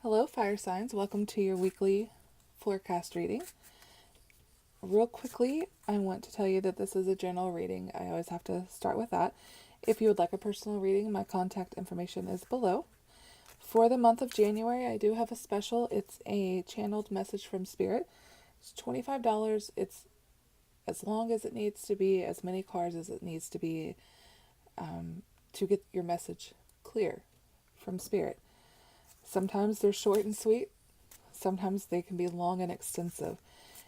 Hello, fire signs. Welcome to your weekly forecast reading. Real quickly, I want to tell you that this is a general reading. I always have to start with that. If you would like a personal reading, my contact information is below. For the month of January, I do have a special. It's a channeled message from Spirit. It's $25. It's as long as it needs to be, as many cards as it needs to be, to get your message clear from Spirit. Sometimes they're short and sweet. Sometimes they can be long and extensive.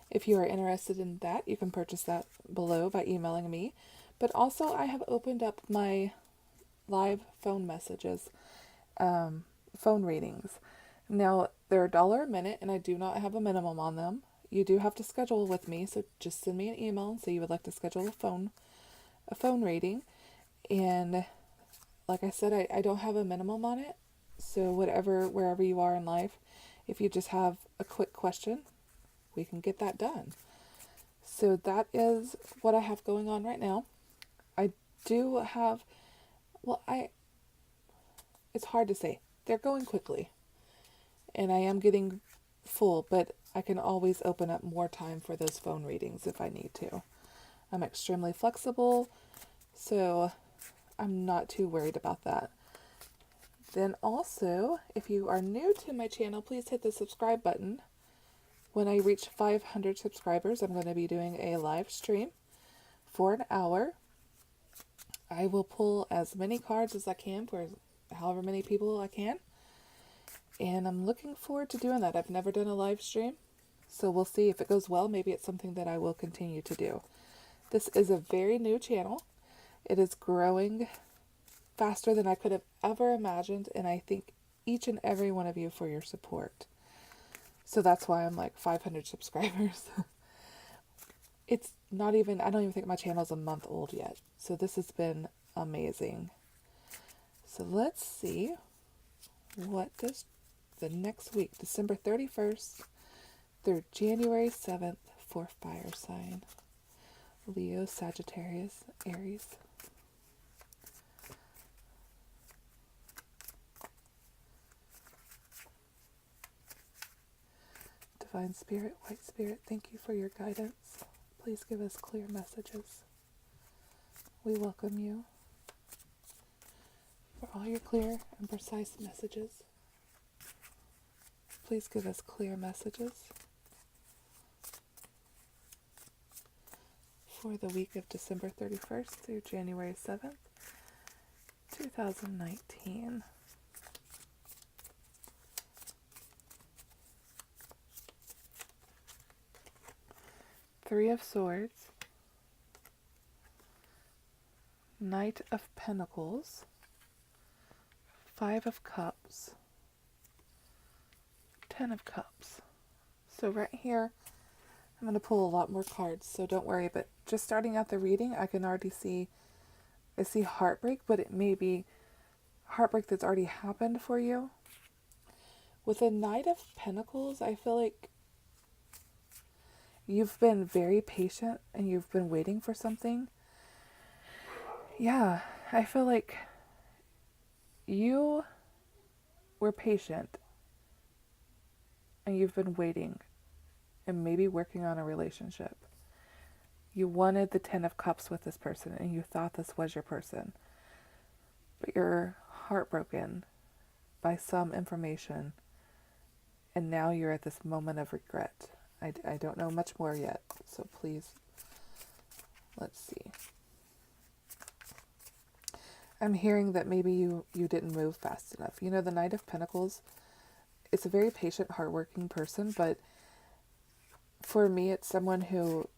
If you are interested in that, you can purchase that below by emailing me. But also, I have opened up my live phone messages, phone readings. Now, they're $1 a minute, and I do not have a minimum on them. You do have to schedule with me, so just send me an email and say you would like to schedule a phone reading. And like I said, I don't have a minimum on it. So wherever you are in life, if you just have a quick question, we can get that done. So that is what I have going on right now. I do have, it's hard to say. They're going quickly. And I am getting full, but I can always open up more time for those phone readings if I need to. I'm extremely flexible, so I'm not too worried about that. Then also, if you are new to my channel, please hit the subscribe button. When I reach 500 subscribers, I'm going to be doing a live stream for an hour. I will pull as many cards as I can for however many people I can. And I'm looking forward to doing that. I've never done a live stream, so we'll see if it goes well. Maybe it's something that I will continue to do. This is a very new channel. It is growing faster than I could have ever imagined, and I thank each and every one of you for your support. So that's why I'm like 500 subscribers. It's not even, I don't even think my channel's a month old yet. So this has been amazing. So let's see, what does the next week, December 31st through January 7th for fire sign. Leo, Sagittarius, Aries. Divine Spirit, White Spirit, thank you for your guidance. Please give us clear messages. We welcome you for all your clear and precise messages. Please give us clear messages for the week of December 31st through January 7th, 2019. Three of Swords, Knight of Pentacles, Five of Cups, Ten of Cups. So right here, I'm going to pull a lot more cards, so don't worry. But just starting out the reading, I can already see, I see heartbreak, but it may be heartbreak that's already happened for you. With a Knight of Pentacles, I feel like you've been very patient and you've been waiting for something. Yeah, I feel like you were patient and you've been waiting and maybe working on a relationship. You wanted the Ten of Cups with this person and you thought this was your person. But you're heartbroken by some information and now you're at this moment of regret. I don't know much more yet, so please, let's see. I'm hearing that maybe you didn't move fast enough. You know, the Knight of Pentacles, it's a very patient, hardworking person, but for me, it's someone who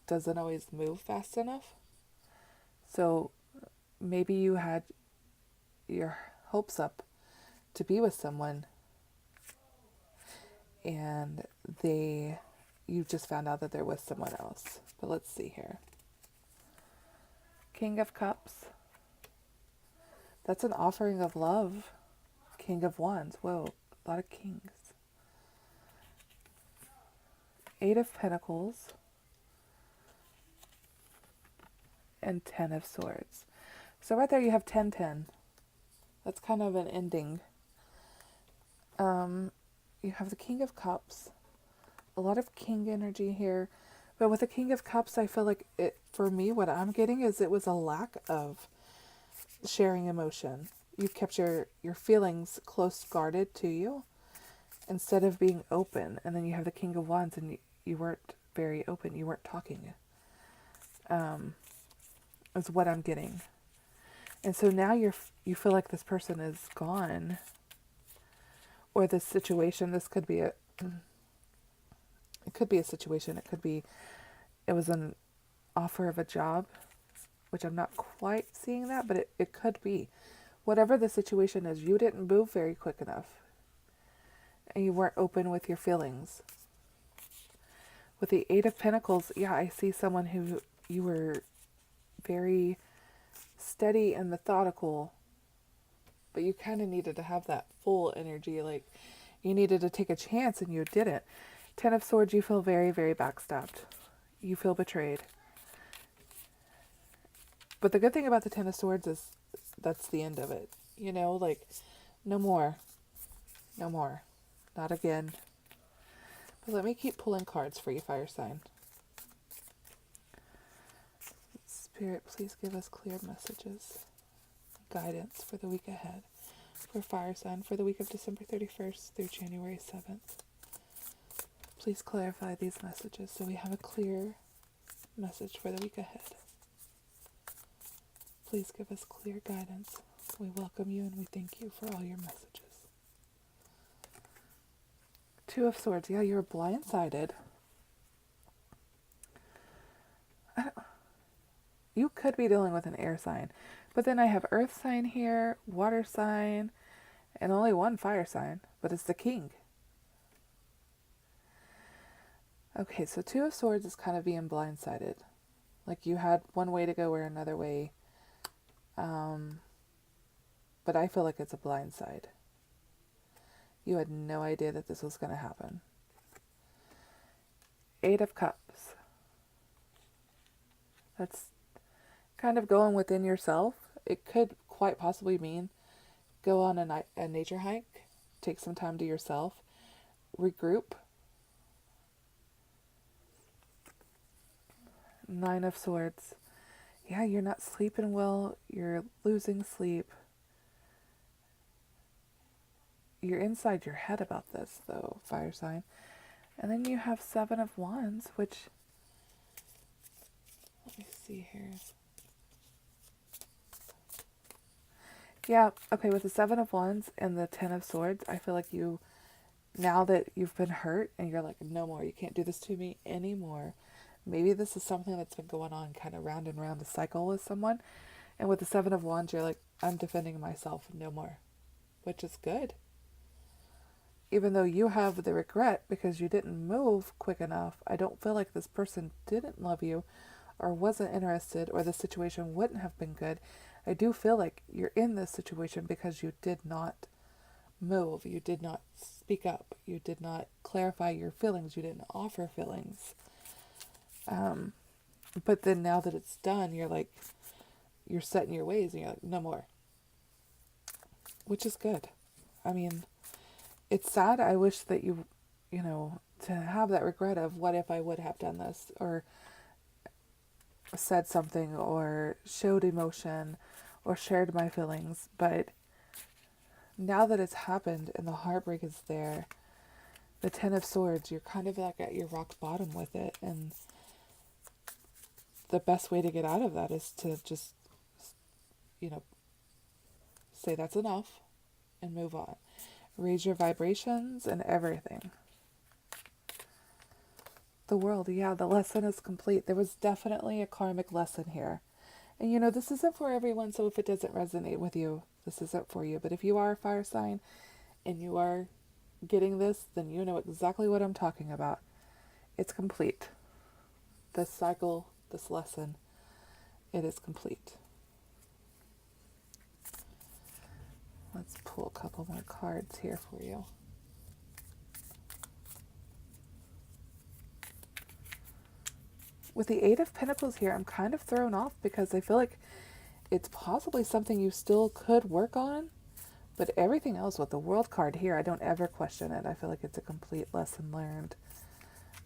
doesn't always move fast enough. So maybe you had your hopes up to be with someone and you just found out that there was someone else. But let's see here. King of Cups. That's an offering of love. King of Wands. Whoa, a lot of kings. Eight of Pentacles. And Ten of Swords. So right there you have 10-10. That's kind of an ending. You have the King of Cups, a lot of King energy here. But with the King of Cups, I feel like it, for me, what I'm getting is it was a lack of sharing emotion. You kept your feelings close guarded to you instead of being open. And then you have the King of Wands, and you weren't very open. You weren't talking, is what I'm getting. And so now you feel like this person is gone, or this situation. This could be it could be a situation. It could be it was an offer of a job, which I'm not quite seeing that, but it could be. Whatever the situation is, you didn't move very quick enough, and you weren't open with your feelings. With the Eight of Pentacles, yeah, I see someone who you were very steady and methodical, but you kind of needed to have that full energy. Like, you needed to take a chance and you didn't. Ten of Swords, you feel very, very backstabbed. You feel betrayed. But the good thing about the Ten of Swords is that's the end of it. You know, like, no more. No more. Not again. But let me keep pulling cards for you, fire sign. Spirit, please give us clear messages, guidance for the week ahead. For fire sign for the week of December 31st through January 7th. Please clarify these messages so we have a clear message for the week ahead. Please give us clear guidance. We welcome you and we thank you for all your messages. Two of Swords. Yeah, you're blindsided. You could be dealing with an air sign. But then I have earth sign here, water sign, and only one fire sign. But it's the king. Okay, so Two of Swords is kind of being blindsided. Like you had one way to go or another way. But I feel like it's a blind side. You had no idea that this was going to happen. Eight of Cups. That's kind of going within yourself. It could quite possibly mean go on a nature hike, take some time to yourself, regroup. Nine of Swords. Yeah, you're not sleeping well. You're losing sleep. You're inside your head about this, though, fire sign. And then you have Seven of Wands, which... Let me see here. Yeah, okay, with the Seven of Wands and the Ten of Swords, I feel like you... Now that you've been hurt and you're like, no more, you can't do this to me anymore. Maybe this is something that's been going on kind of round and round a cycle with someone. And with the Seven of Wands, you're like, I'm defending myself, no more. Which is good. Even though you have the regret because you didn't move quick enough, I don't feel like this person didn't love you or wasn't interested or the situation wouldn't have been good. I do feel like you're in this situation because you did not move. You did not speak up. You did not clarify your feelings. You didn't offer feelings. But then now that it's done, you're like, you're set in your ways and you're like, no more. Which is good. I mean, it's sad. I wish that you know, to have that regret of what if I would have done this or said something or showed emotion or shared my feelings. But now that it's happened and the heartbreak is there, the Ten of Swords, you're kind of like at your rock bottom with it. And the best way to get out of that is to just, you know, say that's enough and move on. Raise your vibrations and everything. The World, yeah, the lesson is complete. There was definitely a karmic lesson here. And you know, this isn't for everyone, so if it doesn't resonate with you, this isn't for you. But if you are a fire sign and you are getting this, then you know exactly what I'm talking about. It's complete. This cycle, this lesson, it is complete. Let's pull a couple more cards here for you. With the Eight of Pentacles here, I'm kind of thrown off because I feel like it's possibly something you still could work on, But everything else with the World card here, I don't ever question it. I feel like it's a complete lesson learned.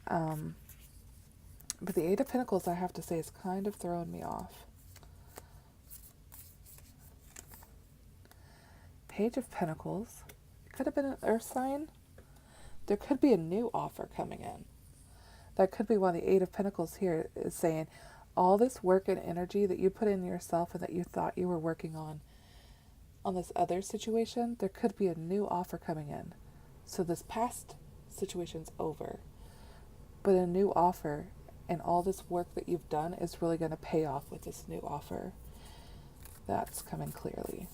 Um, but the Eight of Pentacles, I have to say, is kind of throwing me off. Page of Pentacles. It could have been an earth sign. There could be a new offer coming in. That could be why the Eight of Pentacles here is saying all this work and energy that you put in yourself and that you thought you were working on this other situation, there could be a new offer coming in. So this past situation's over, but a new offer and all this work that you've done is really going to pay off with this new offer. That's coming clearly.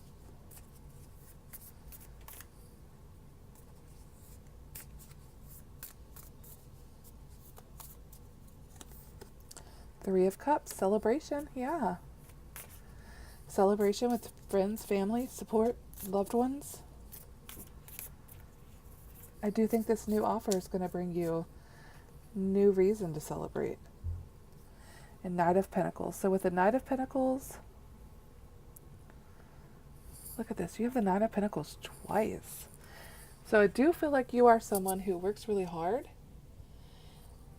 Three of Cups, celebration, yeah. Celebration with friends, family, support, loved ones. I do think this new offer is going to bring you new reason to celebrate. And Knight of Pentacles. So with the Knight of Pentacles, look at this. You have the Knight of Pentacles twice. So I do feel like you are someone who works really hard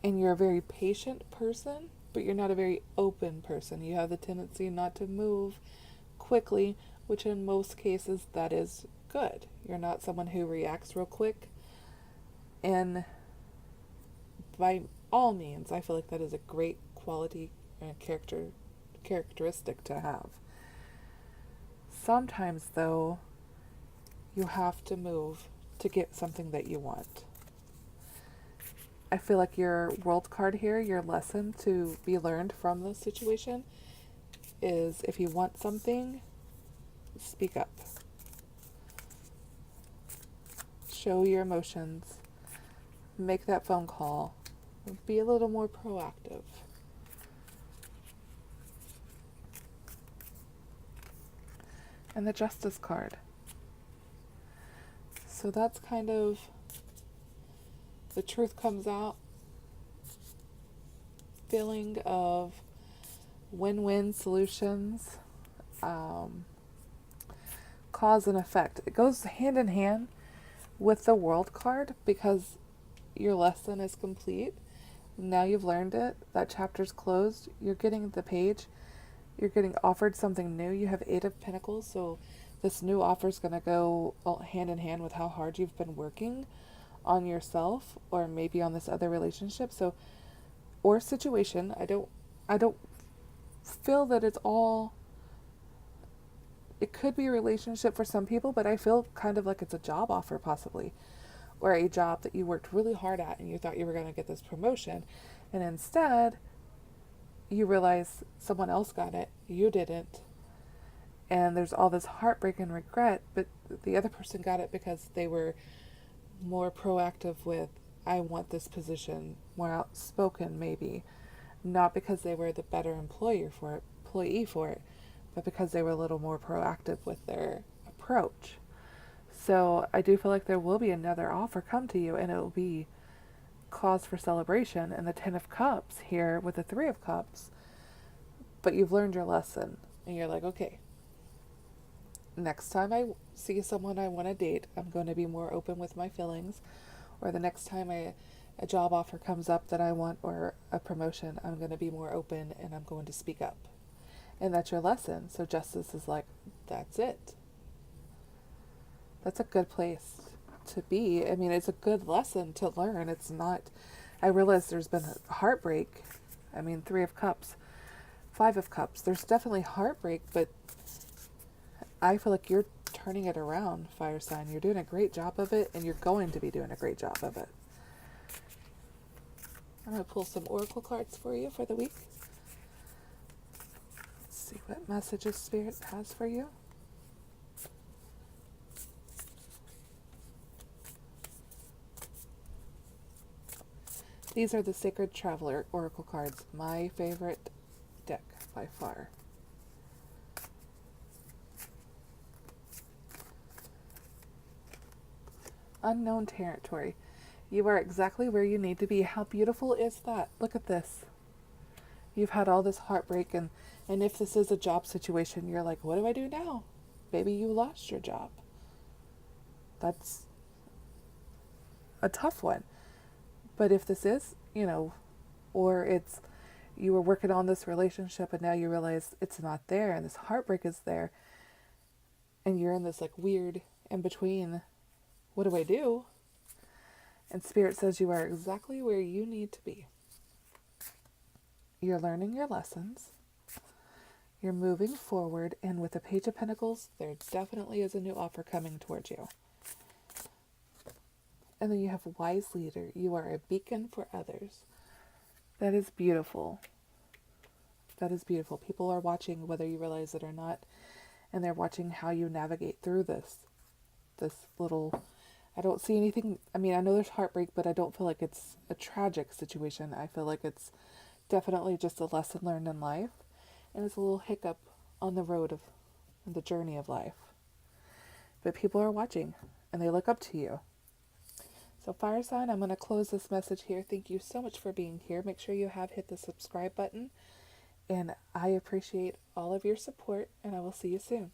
and you're a very patient person, but you're not a very open person. You have the tendency not to move quickly, which in most cases that is good. You're not someone who reacts real quick. And by all means, I feel like that is a great quality and characteristic to have. Sometimes, though, you have to move to get something that you want. I feel like your World card here, your lesson to be learned from this situation is if you want something, speak up. Show your emotions. Make that phone call. Be a little more proactive. And the Justice card. So that's kind of the truth comes out. Feeling of win-win solutions. Cause and effect. It goes hand in hand with the World card because your lesson is complete. Now you've learned it. That chapter's closed. You're getting the page. You're getting offered something new. You have Eight of Pentacles, so this new offer is going to go hand in hand with how hard you've been working on yourself or maybe on this other relationship. So, or situation. I don't feel that it's all, it could be a relationship for some people, but I feel kind of like it's a job offer possibly, or a job that you worked really hard at and you thought you were going to get this promotion, and instead you realize someone else got it, you didn't, and there's all this heartbreak and regret, but the other person got it because they were more proactive with, I want this position, more outspoken maybe, not because they were the better employee for it, but because they were a little more proactive with their approach. So I do feel like there will be another offer come to you, and it will be cause for celebration. And the Ten of Cups here with the Three of Cups, but you've learned your lesson, and you're like, okay, next time I see someone I want to date, I'm going to be more open with my feelings. Or the next time a job offer comes up that I want, or a promotion, I'm going to be more open and I'm going to speak up. And that's your lesson. So Justice is like, that's it. That's a good place to be. I mean, it's a good lesson to learn. It's not, I realize there's been heartbreak. I mean, Three of Cups, Five of Cups. There's definitely heartbreak, but I feel like you're turning it around, fire sign. You're doing a great job of it, and you're going to be doing a great job of it. I'm going to pull some oracle cards for you for the week. Let's see what messages Spirit has for you. These are the Sacred Traveler oracle cards, my favorite deck by far. Unknown territory. You are exactly where you need to be. How beautiful is that? Look at this. You've had all this heartbreak, and if this is a job situation, you're like, what do I do now? Maybe you lost your job. That's a tough one. But if this is, or it's you were working on this relationship and now you realize it's not there and this heartbreak is there and you're in this like weird in between, what do I do? And Spirit says you are exactly where you need to be. You're learning your lessons. You're moving forward, and with the Page of Pentacles, there definitely is a new offer coming towards you. And then you have Wise Leader. You are a beacon for others. That is beautiful. That is beautiful. People are watching whether you realize it or not, and they're watching how you navigate through this little, I don't see anything, I mean, I know there's heartbreak, but I don't feel like it's a tragic situation. I feel like it's definitely just a lesson learned in life, and it's a little hiccup on the road of the journey of life. But people are watching, and they look up to you. So fire sign, I'm going to close this message here. Thank you so much for being here. Make sure you have hit the subscribe button, and I appreciate all of your support, and I will see you soon.